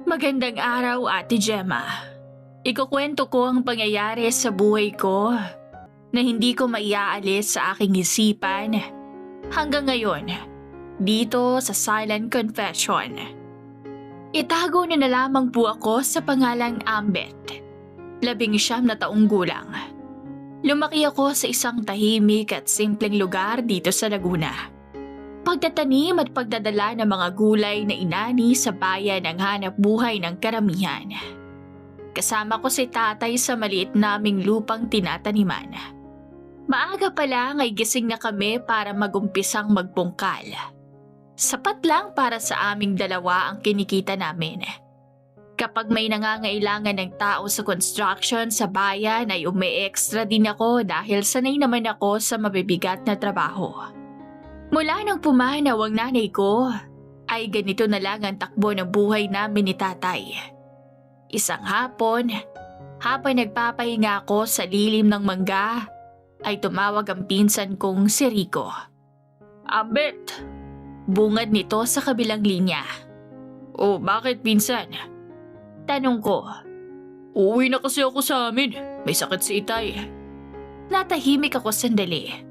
Magandang araw, Ate Gemma. Ikukwento ko ang pangyayari sa buhay ko na hindi ko maiaalis sa aking isipan hanggang ngayon dito sa Silent Confession. Itago na lamang po ako sa pangalang Ambet, 19 na taong gulang. Lumaki ako sa isang tahimik at simpleng lugar dito sa Laguna. Pagtatanim at pagdadala ng mga gulay na inani sa bayan ang hanap buhay ng karamihan. Kasama ko si tatay sa maliit naming lupang tinataniman. Maaga pa lang ay gising na kami para magumpisang magbungkal. Sapat lang para sa aming dalawa ang kinikita namin. Kapag may nangangailangan ng tao sa construction sa bayan ay umi-extra din ako dahil sanay naman ako sa mabibigat na trabaho. Mula nang pumanaw ang nanay ko, ay ganito na lang ang takbo ng buhay namin ni tatay. Isang hapon, habang nagpapahinga ako sa lilim ng mangga, ay tumawag ang pinsan kong si Rico. Ambet! Bungad nito sa kabilang linya. Oh, bakit pinsan? Tanong ko. Uuwi na kasi ako sa amin. May sakit si itay. Natahimik ako sandali.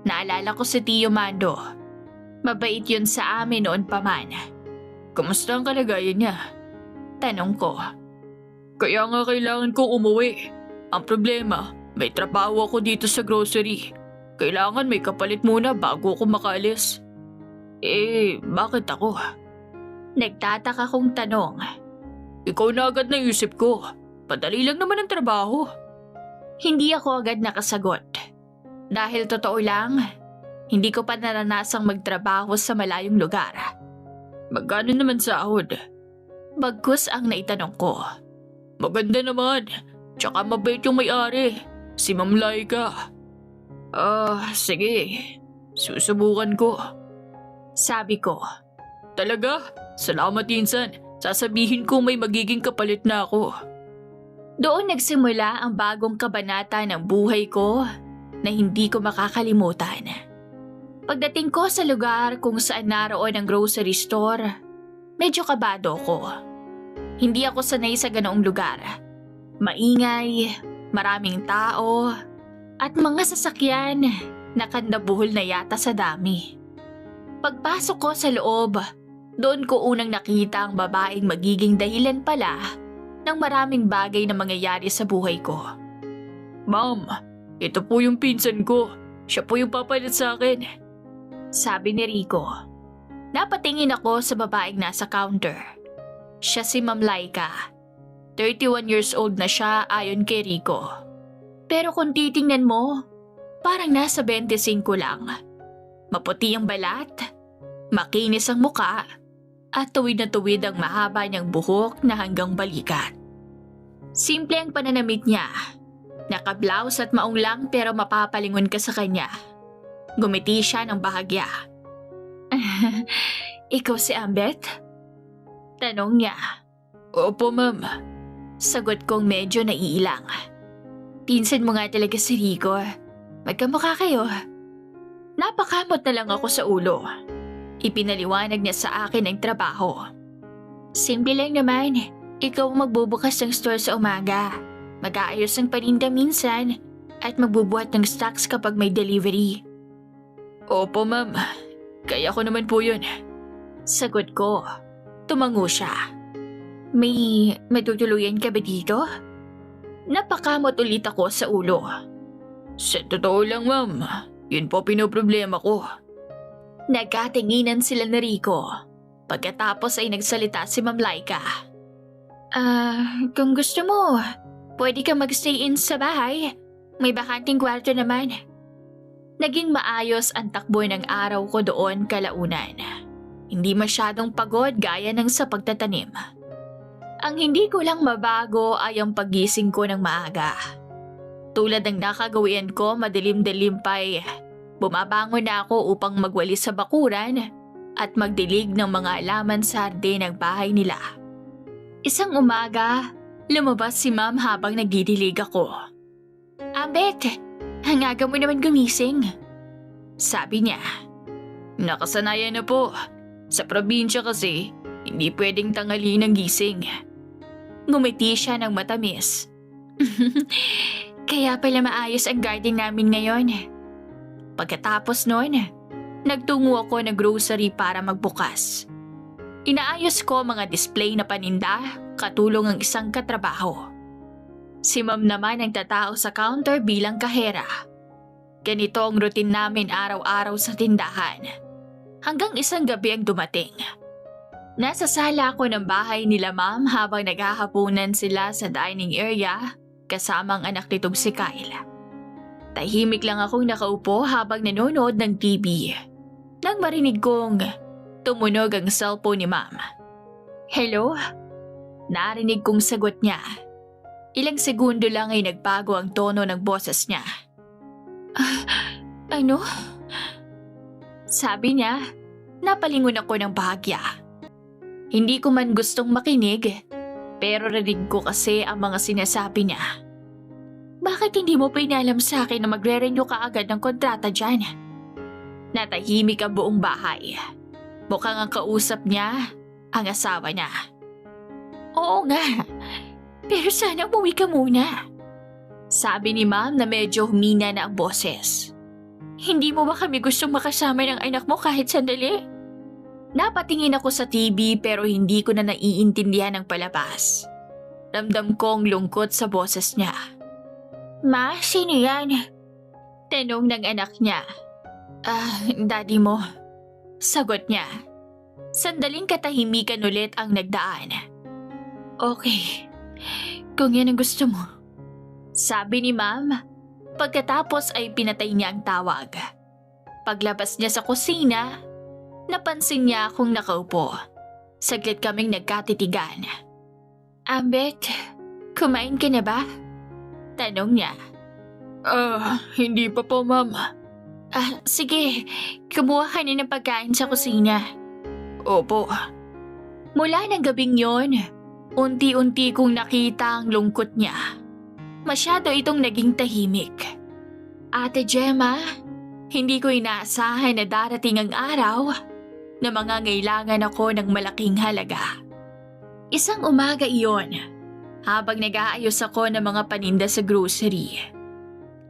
Naalala ko si Tio Mando. Mabait yun sa amin noon pa man. Kamusta ang kalagayan niya? Tanong ko. Kaya nga kailangan kong umuwi. Ang problema, may trabaho ako dito sa grocery. Kailangan may kapalit muna bago ako makaalis. Bakit ako? Nagtataka kong tanong. Ikaw na agad naisip ko. Padali lang naman ang trabaho. Hindi ako agad nakasagot. Dahil totoo lang, hindi ko pa naranasang magtrabaho sa malayong lugar. Magkano naman sahod? Bagkus ang naitanong ko. Maganda naman, tsaka mabait yung may-ari, si Ma'am Laika. Sige, susubukan ko. Sabi ko. Talaga? Salamat insan, sasabihin ko may magiging kapalit na ako. Doon nagsimula ang bagong kabanata ng buhay ko na hindi ko makakalimutan. Pagdating ko sa lugar kung saan naroon ang grocery store, medyo kabado ko. Hindi ako sanay sa ganoong lugar. Maingay, maraming tao, at mga sasakyan na kandabuhol na yata sa dami. Pagpasok ko sa loob, doon ko unang nakita ang babaeng magiging dahilan pala ng maraming bagay na mangyayari sa buhay ko. Ma'am, ito po yung pinsan ko. Siya po yung papalit sa akin. Sabi ni Rico. Napatingin ako sa babaeng nasa counter. Siya si Ma'am Laika. 31 years old na siya ayon kay Rico. Pero kung titingnan mo, parang nasa 25 lang. Maputi ang balat, makinis ang muka, at tuwid na tuwid ang mahaba niyang buhok na hanggang balikat. Simple ang pananamit niya. Naka-blouse at maong lang pero mapapalingon ka sa kanya. Gumiti siya ng bahagya. Ikaw si Ambet? Tanong niya. Opo, ma'am. Sagot kong medyo naiilang. Pinsan mo nga talaga si Rico. Magkamukha kayo. Napakamot na lang ako sa ulo. Ipinaliwanag niya sa akin ang trabaho. Simple lang naman. Ikaw magbubukas ng store sa umaga. Mag-aayos ng paninda minsan at magbubuhat ng stocks kapag may delivery. Opo, ma'am. Kaya ko naman po yun. Sagot ko. Tumango siya. May matutuluyan ka ba dito? Napakamot ulit ako sa ulo. Sa totoo lang, ma'am. Yun po pinoproblema ko. Nagkatinginan sila ni Rico. Pagkatapos ay nagsalita si Ma'am Laika. Kung gusto mo, pwede ka mag-stay in sa bahay. May bakanting kwarto naman. Naging maayos ang takbo ng araw ko doon kalaunan. Hindi masyadong pagod gaya ng sa pagtatanim. Ang hindi ko lang mabago ay ang pagising ko ng maaga. Tulad ng nakagawian ko madilim-dilim pa'y bumabangon na ako upang magwalis sa bakuran at magdilig ng mga alaman sa hardin ng bahay nila. Isang umaga, lumabas si Ma'am habang nagdidilig ako. Ambet, ang aga mo naman gumising. Sabi niya. Nakasanayan na po. Sa probinsya kasi, Hindi pwedeng tanghali ng gising. Ngumiti siya ng matamis. Kaya pala maayos ang garden namin ngayon. Pagkatapos noon, nagtungo ako ng grocery para magbukas. Inaayos ko mga display na paninda, katulong ang isang katrabaho. Si Ma'am naman ang tatao sa counter bilang kahera. Ganito ang routine namin araw-araw sa tindahan. Hanggang isang gabi ang dumating. Nasa sala ako ng bahay nila Ma'am habang naghahapunan sila sa dining area kasama ang anak nitong si Kyle. Tahimik lang akong nakaupo habang nanonood ng TV. Nang marinig kong tumunog ang cellphone ni Ma'am. Hello? Narinig kong sagot niya. Ilang segundo lang ay nagbago ang tono ng boses niya. Ano? Sabi niya, napalingon ako ng bahagya. Hindi ko man gustong makinig, pero rinig ko kasi ang mga sinasabi niya. Bakit hindi mo pinalam sa akin na magre-renew ka agad ng kontrata dyan? Natahimik ang buong bahay. Mukhang ang kausap niya, ang asawa niya. Oo nga, pero sana umuwi ka muna. Sabi ni Ma'am na medyo humina na ang boses. Hindi mo ba kami gustong makasama ng anak mo kahit sandali? Napatingin ako sa TV pero hindi ko na naiintindihan ang palabas. Ramdam kong lungkot sa boses niya. Ma, sino yan? Tanong ng anak niya. Daddy mo. Sagot niya. Sandaling katahimikan ulit ang nagdaan. Okay, kung yan ang gusto mo. Sabi ni Ma'am, pagkatapos ay pinatay niya ang tawag. Paglabas niya sa kusina, napansin niya akong nakaupo. Saglit kaming nagkatitigan. Ambet, kumain ka na ba? Tanong niya. Hindi pa po, Ma'am. Sige, kumuha ka na ng pagkain sa kusina. Opo. Mula ng gabing yon, unti-unti kong nakita ang lungkot niya. Masyado itong naging tahimik. Ate Gemma, hindi ko inaasahan na darating ang araw na mangangailangan ako ng malaking halaga. Isang umaga iyon, habang nag-aayos ako ng mga paninda sa grocery.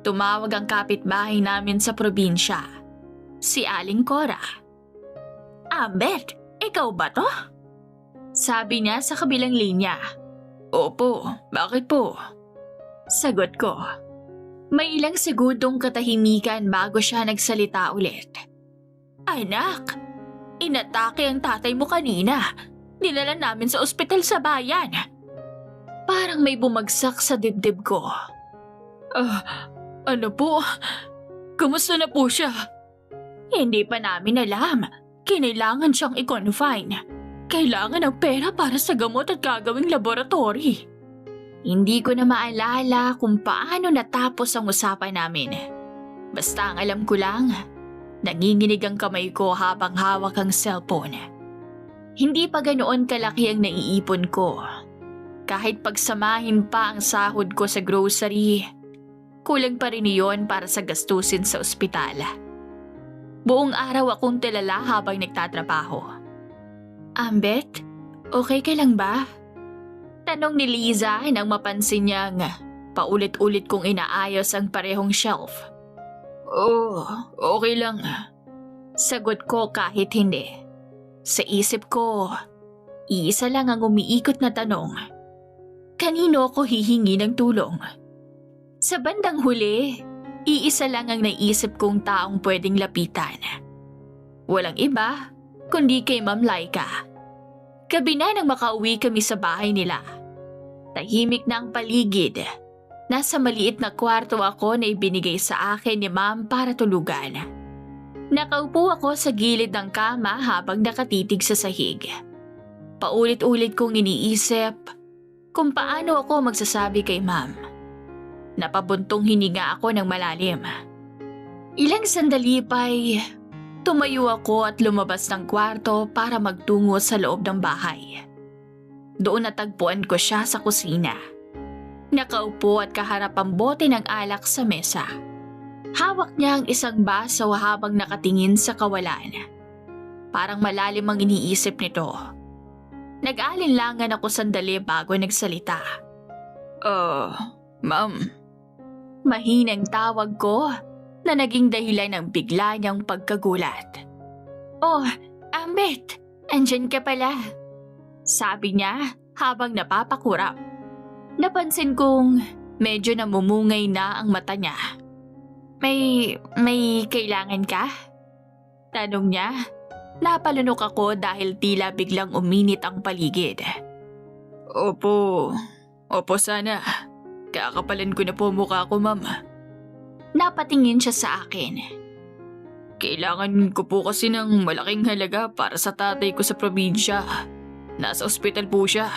Tumawag ang kapitbahay namin sa probinsya, si Aling Cora. Ambet, ikaw ba to? Sabi niya sa kabilang linya. Opo, bakit po? Sagot ko. May ilang segundong katahimikan bago siya nagsalita ulit. Anak, inatake ang tatay mo kanina. Dinala namin sa ospital sa bayan. Parang may bumagsak sa dibdib ko. Ano po? Kumusta na po siya? Hindi pa namin alam. Kinailangan siyang i-confine. Kailangan ng pera para sa gamot at gagawing laboratory. Hindi ko na maalala kung paano natapos ang usapan namin. Basta ang alam ko lang, nanginginig ang kamay ko habang hawak ang cellphone. Hindi pa ganoon kalaki ang naiipon ko. Kahit pagsamahin pa ang sahod ko sa grocery, kulang pa rin iyon para sa gastusin sa ospital. Buong araw akong tilala habang nagtatrabaho. Ambet, okay ka lang ba? Tanong ni Liza nang mapansin niyang paulit-ulit kong inaayos ang parehong shelf. Okay lang. Sagot ko kahit hindi. Sa isip ko, iisa lang ang umiikot na tanong. Kanino ako hihingi ng tulong? Sa bandang huli, iisa lang ang naisip kong taong pwedeng lapitan. Walang iba, kundi kay Ma'am Laika. Gabi na nang makauwi kami sa bahay nila. Tahimik na ang paligid. Nasa maliit na kwarto ako na ibinigay sa akin ni Ma'am para tulugan. Nakaupo ako sa gilid ng kama habang nakatitig sa sahig. Paulit-ulit kong iniisip kung paano ako magsasabi kay Ma'am. Napabuntong hininga ako ng malalim. Ilang sandali pa'y tumayo ako at lumabas ng kwarto para magtungo sa loob ng bahay. Doon natagpuan ko siya sa kusina. Nakaupo at kaharap ang bote ng alak sa mesa. Hawak niya ang isang baso habang nakatingin sa kawalan. Parang malalim ang iniisip nito. Nag-alinlangan ako sandali bago nagsalita. Ma'am. Mahinang tawag ko na naging dahilan ng bigla niyang pagkagulat. Oh, Ambet, andyan ka pala. Sabi niya habang napapakurap. Napansin kong medyo namumungay na ang mata niya. May kailangan ka? Tanong niya. Napalunok ako dahil tila biglang uminit ang paligid. Opo sana. Kakapalan ko na po mukha ko, ma'am. Napatingin siya sa akin. Kailangan ko po kasi ng malaking halaga para sa tatay ko sa probinsya. Nasa ospital po siya.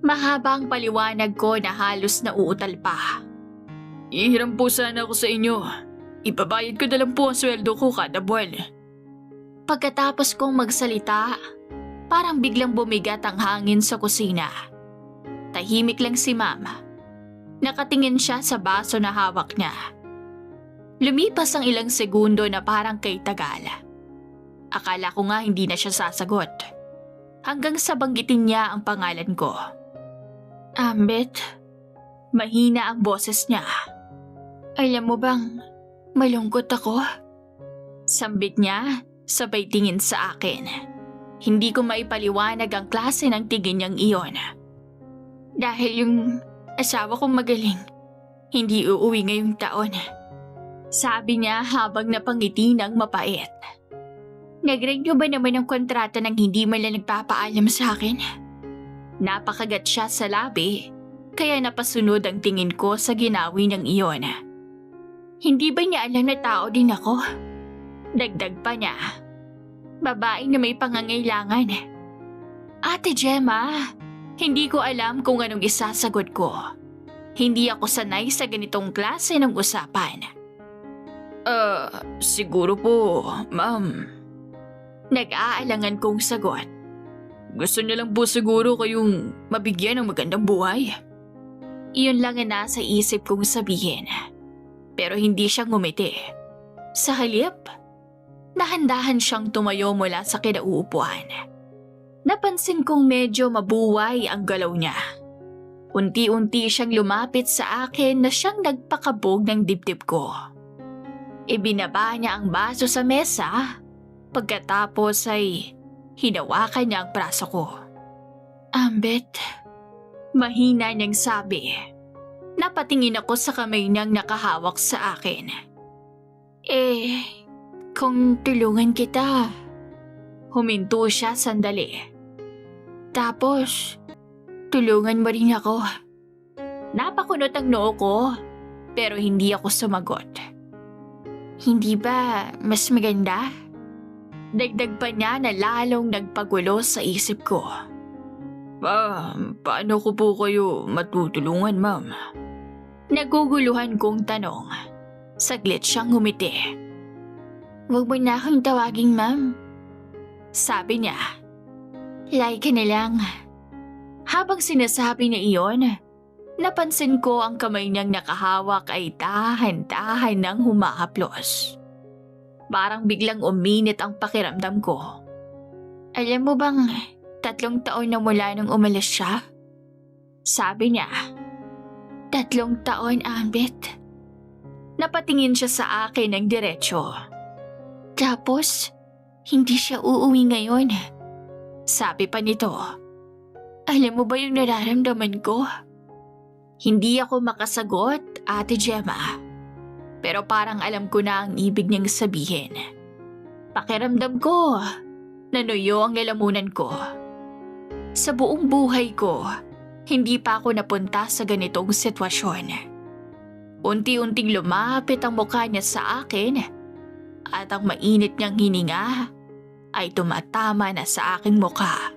Mahaba ang paliwanag ko na halos nauutal pa. Ihiram po sana ako sa inyo. Ibabayad ko na lang po ang sweldo ko kada buwan. Pagkatapos kong magsalita, parang biglang bumigat ang hangin sa kusina. Tahimik lang si Mama. Nakatingin siya sa baso na hawak niya. Lumipas ang ilang segundo na parang kay tagal. Akala ko nga hindi na siya sasagot. Hanggang sa banggitin niya ang pangalan ko. Ambet, mahina ang boses niya. Alam mo bang, malungkot ako? Sambit niya, sabay tingin sa akin. Hindi ko maipaliwanag ang klase ng tingin niyang iyon. Dahil yung asawa kong magaling, hindi uuwi ngayong taon. Sabi niya habang napangiti ng mapait. Nag-renew ba naman ang kontrata nang hindi man lang nagpapaalam sa akin? Napakagat siya sa labi, kaya napasunod ang tingin ko sa ginawi niyang iyon. Hindi ba niya alam na tao din ako? Dagdag pa niya. Babae na may pangangailangan. Ate Gemma, hindi ko alam kung anong isasagot ko. Hindi ako sanay sa ganitong klase ng usapan. Siguro po, ma'am. Nag-aalangan kong sagot. Gusto niya lang po siguro kayong mabigyan ng magandang buhay. Iyon lang ang nasa isip kong sabihin. Pero hindi siya ngumiti. Sa halip, nahandahan siyang tumayo mula sa kinauupuan. Napansin kong medyo mabuway ang galaw niya. Unti-unti siyang lumapit sa akin na siyang nagpakabog ng dibdib ko. Ibinaba niya ang baso sa mesa, pagkatapos ay hinawakan niya ang braso ko. Ambet, mahina niyang sabi. Napatingin ako sa kamay niyang nakahawak sa akin. Kung tulungan kita. Huminto siya sandali. Tapos, tulungan mo rin ako. Napakunot ang noo ko, pero hindi ako sumagot. Hindi ba mas maganda? Dagdag pa niya na lalong nagpagulo sa isip ko. Paano ko po kayo matutulungan, ma'am? Naguguluhan kong tanong. Saglit siyang humiti. Huwag mo na akong tawaging ma'am. Sabi niya. Lay ka na lang. Habang sinasabi niya iyon, napansin ko ang kamay niyang nakahawak ay dahan-dahan nang humahaplos. Parang biglang uminit ang pakiramdam ko. Alam mo bang 3 taon na mula nung umalis siya? Sabi niya. 3 taon, Ambet. Napatingin siya sa akin ng diretsyo. Tapos, hindi siya uuwi ngayon. Sabi pa nito. Alam mo ba yung nararamdaman ko? Hindi ako makasagot, Ate Gemma. Pero parang alam ko na ang ibig niyang sabihin. Pakiramdam ko, nanuyo ang lalamunan ko. Sa buong buhay ko, hindi pa ako napunta sa ganitong sitwasyon. Unti-unting lumapit ang mukha niya sa akin at ang mainit niyang hininga ay tumatama na sa aking mukha.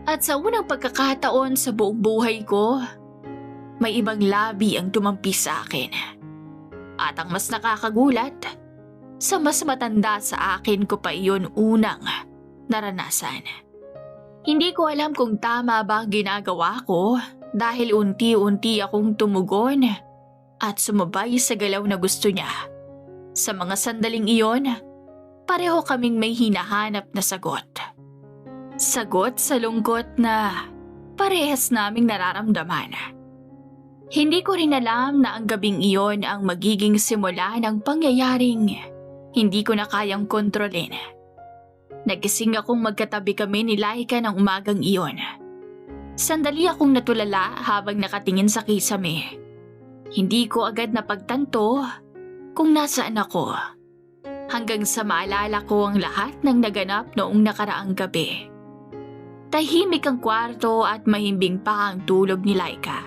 At sa unang pagkakataon sa buong buhay ko, may ibang labi ang tumampi sa akin. At ang mas nakakagulat, sa mas matanda sa akin ko pa iyon unang naranasan. Hindi ko alam kung tama ba ang ginagawa ko dahil unti-unti akong tumugon at sumabay sa galaw na gusto niya. Sa mga sandaling iyon, pareho kaming may hinahanap na sagot. Sagot sa lungkot na parehas naming nararamdaman. Hindi ko rin alam na ang gabing iyon ang magiging simula ng pangyayaring hindi ko na kayang kontrolin. Nagising akong magkatabi kami ni Laika ng umagang iyon. Sandali akong natulala habang nakatingin sa kisame. Hindi ko agad napagtanto kung nasaan ako. Hanggang sa maalala ko ang lahat ng naganap noong nakaraang gabi. Tahimik ang kwarto at mahimbing pa ang tulog ni Laika.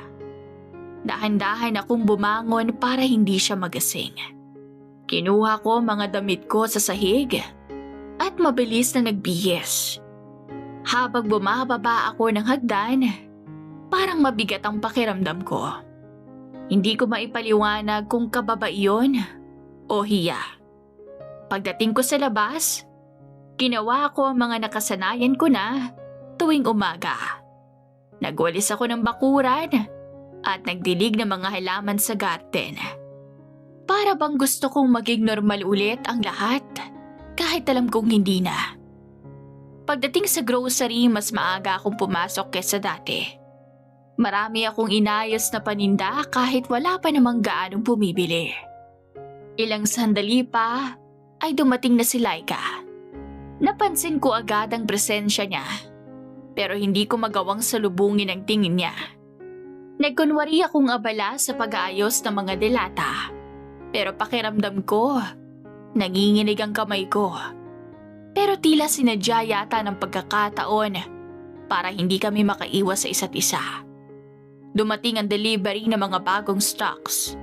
Dahan-dahan akong bumangon para hindi siya magasing. Kinuha ko mga damit ko sa sahig at mabilis na nagbihis. Habang bumababa ako ng hagdan, parang mabigat ang pakiramdam ko. Hindi ko maipaliwanag kung kababa iyon o hiya. Pagdating ko sa labas, ginawa ko ang mga nakasanayan ko na tuwing umaga. Nagwalis ako ng bakuran at nagdilig ng mga halaman sa garden. Para bang gusto kong maging normal ulit ang lahat kahit alam kong hindi na. Pagdating sa grocery, mas maaga akong pumasok kesa dati. Marami akong inayos na paninda kahit wala pa namang gaanong bumibili. Ilang sandali pa ay dumating na si Laika. Napansin ko agad ang presensya niya. Pero hindi ko magawang salubungin ang tingin niya. Nagkunwari akong abala sa pag-aayos ng mga delata. Pero pakiramdam ko, nanginginig ang kamay ko. Pero tila sinadya yata ng pagkakataon para hindi kami makaiwas sa isa't isa. Dumating ang delivery ng mga bagong stocks.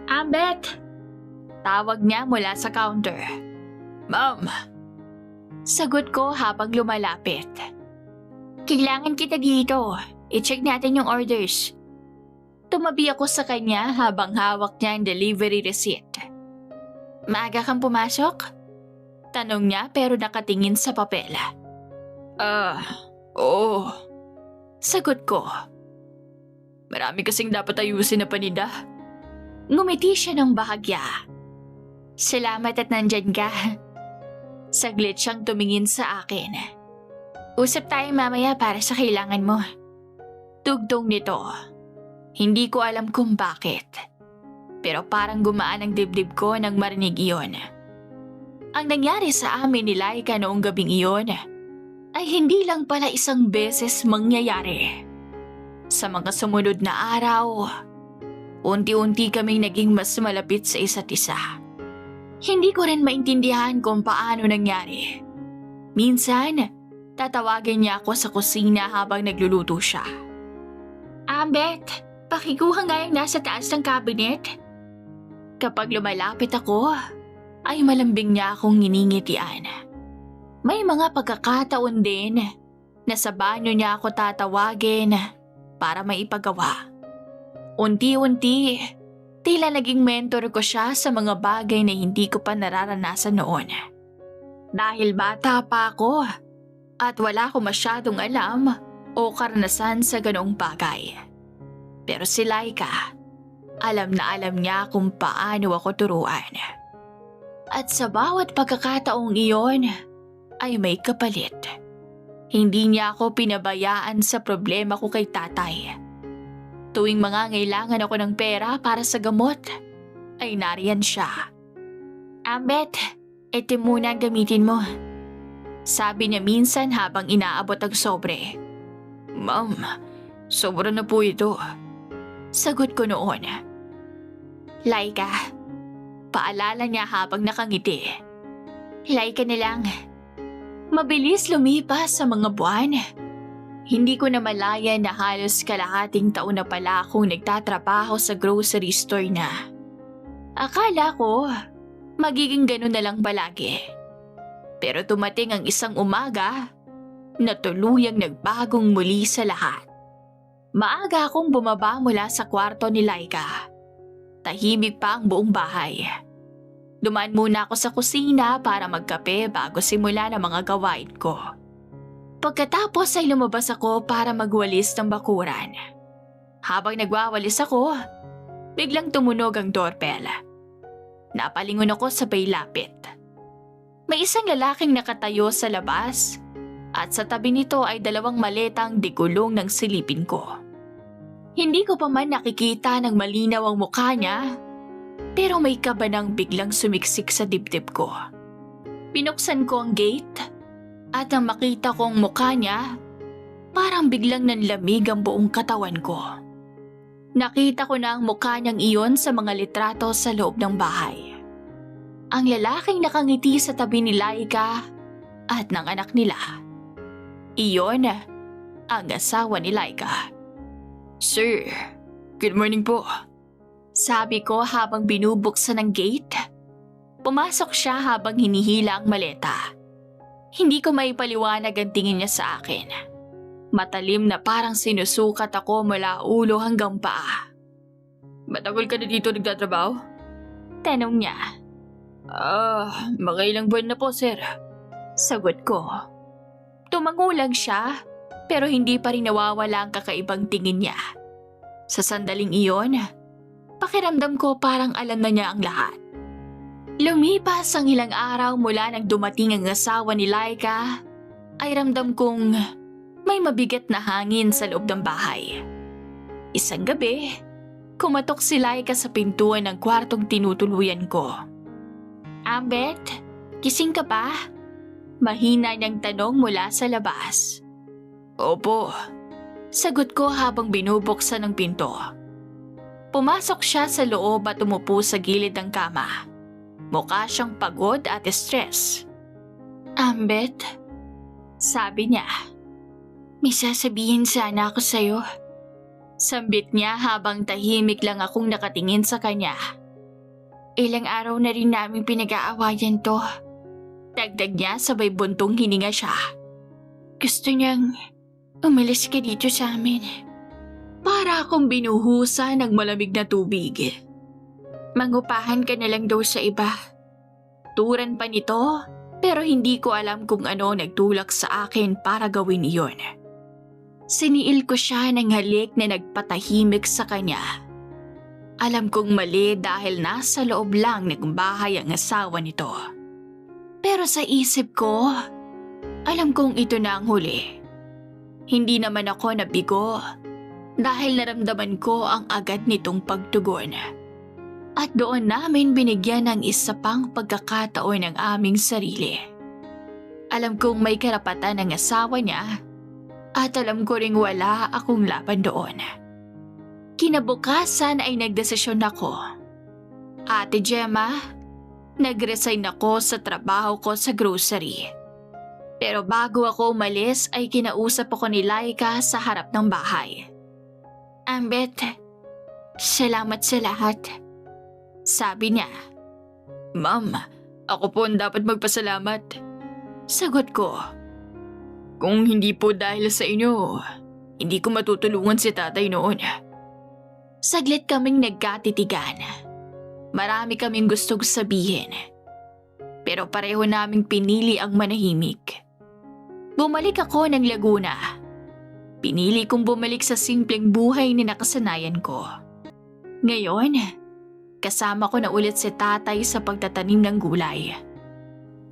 Ambet! Tawag niya mula sa counter. Ma'am! Sagot ko habang lumalapit. Kailangan kita dito. I-check natin yung orders. Tumabi ako sa kanya habang hawak niya ang delivery receipt. Maaga kang pumasok? Tanong niya pero nakatingin sa papel. Oo. Sagot ko. Marami kasing dapat ayusin na paninda. Ngumiti siya ng bahagya. Salamat at nandyan ka. Saglit siyang tumingin sa akin. Usap tayo mamaya para sa kailangan mo. Tugtong nito. Hindi ko alam kung bakit. Pero parang gumaan ang dibdib ko nang marinig iyon. Ang nangyari sa amin ni Laika noong gabing iyon ay hindi lang pala isang beses mangyayari. Sa mga sumunod na araw, unti-unti kaming naging mas malapit sa isa't isa. Hindi ko rin maintindihan kung paano nangyari. Minsan, tatawagin niya ako sa kusina habang nagluluto siya. Ambet, pakikuha nga yung nasa taas ng cabinet. Kapag lumalapit ako, ay malambing niya akong nginingitian. May mga pagkakataon din na sa banyo niya ako tatawagin para maipagawa. Unti-unti, tila naging mentor ko siya sa mga bagay na hindi ko pa nararanasan noon. Dahil bata pa ako at wala ko masyadong alam o karanasan sa ganoong bagay. Pero si Laika, alam na alam niya kung paano ako turuan. At sa bawat pagkakataong iyon ay may kapalit. Hindi niya ako pinabayaan sa problema ko kay tatay. Tuwing mangangailangan ako ng pera para sa gamot, ay nariyan siya. Ambet, ito muna ang gamitin mo. Sabi niya minsan habang inaabot ang sobre. Ma'am, sobra na po ito. Sagot ko noon. Laika, paalala niya habang nakangiti. Laika na lang. Mabilis lumipas sa mga buwan. Hindi ko na malaya na halos kalahating taon na pala akong nagtatrabaho sa grocery store na. Akala ko, magiging ganun na lang palagi. Pero tumating ang isang umaga na tuluyang nagbagong muli sa lahat. Maaga akong bumaba mula sa kwarto ni Laika. Tahimik pa ang buong bahay. Dumaan muna ako sa kusina para magkape bago simula ng mga gawain ko. Pagkatapos ay lumabas ako para magwalis ng bakuran. Habang nagwawalis ako, biglang tumunog ang doorbell. Napalingon ako sabay lapit. May isang lalaking nakatayo sa labas At sa tabi nito ay 2 maletang digulong ng silipin ko. Hindi ko pa man nakikita ng malinaw ang mukha niya, pero may kaba nang biglang sumiksik sa dibdib ko. Pinuksan ko ang gate at nang makita ko ang mukha niya, parang biglang nanlamig ang buong katawan ko. Nakita ko na ang mukha niyang iyon sa mga litrato sa loob ng bahay. Ang lalaking nakangiti sa tabi ni Laika at ng anak nila. Iyon ang asawa ni Laika. Sir, good morning po. Sabi ko habang binubuksan ng gate. Pumasok siya habang hinihila ang maleta. Hindi ko maipaliwanag ang tingin niya sa akin. Matalim na parang sinusukat ako mula ulo hanggang paa. Matagal ka na dito nagtatrabaho? Tanong niya. Mga ilang buwan na po, sir. Sagot ko. Tumangulang siya, pero hindi pa rin nawawala ang kakaibang tingin niya. Sa sandaling iyon, pakiramdam ko parang alam na niya ang lahat. Lumipas ang ilang araw mula nang dumating ang asawa ni Laika, ay ramdam kong may mabigat na hangin sa loob ng bahay. Isang gabi, kumatok si Laika sa pintuan ng kwartong tinutuluyan ko. Ambet, gising ka pa? Mahina niyang tanong mula sa labas. Opo. Sagot ko habang binubuksan ang pinto. Pumasok siya sa loob at umupo sa gilid ng kama. Mukha siyang pagod at stress. Ambet, sabi niya, may sasabihin sana ako sa'yo. Sambit niya habang tahimik lang akong nakatingin sa kanya. Ilang araw na rin namin pinag-aawayan to. Dagdag niya sabay buntong hininga siya. Gusto niyang umalis ka dito sa amin. Para akong binuhusa ng malamig na tubig. Mangupahan ka na lang daw sa iba. Turan pa nito, pero hindi ko alam kung ano nagtulak sa akin para gawin iyon. Siniil ko siya ng halik na nagpatahimik sa kanya. Alam kong mali dahil nasa loob lang ng bahay ang asawa nito. Pero sa isip ko, alam kong ito na ang huli. Hindi naman ako nabigo dahil naramdaman ko ang agad nitong pagtugon. At doon namin binigyan ng isa pang pagkakataon ng aming sarili. Alam kong may karapatan ng asawa niya at alam ko ring wala akong laban doon. Kinabukasan ay nagdesisyon ako. Ate Gemma, nag-resign ako sa trabaho ko sa grocery. Pero bago ako umalis ay kinausap ako ni Laika sa harap ng bahay. Ambet, salamat sa lahat. Sabi niya. Ma'am, ako po ang dapat magpasalamat. Sagot ko. Kung hindi po dahil sa inyo, hindi ko matutulungan si tatay noon. Saglit kaming nagkatitigan. Marami kaming gustong sabihin. Pero pareho naming pinili ang manahimik. Bumalik ako ng Laguna. Pinili kong bumalik sa simpleng buhay na nakasanayan ko. Ngayon, kasama ko na ulit si tatay sa pagtatanim ng gulay.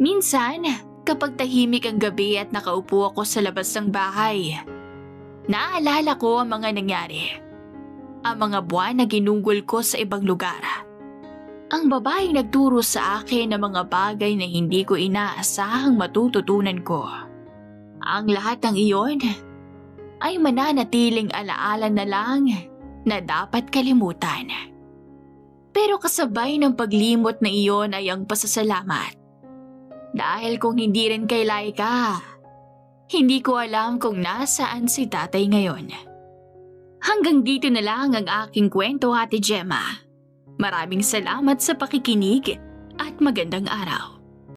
Minsan, kapag tahimik ang gabi at nakaupo ako sa labas ng bahay, naaalala ko ang mga nangyari. Ang mga buwan na ginugol ko sa ibang lugar. Ang babaeng nagturo sa akin ng mga bagay na hindi ko inaasahang matututunan ko. Ang lahat ng iyon ay mananatiling alaala na lang na dapat kalimutan. Pero kasabay ng paglimot na iyon ay ang pasasalamat. Dahil kung hindi rin kay Laika, hindi ko alam kung nasaan si tatay ngayon. Hanggang dito na lang ang aking kwento, Ate Gemma. Maraming salamat sa pakikinig at magandang araw.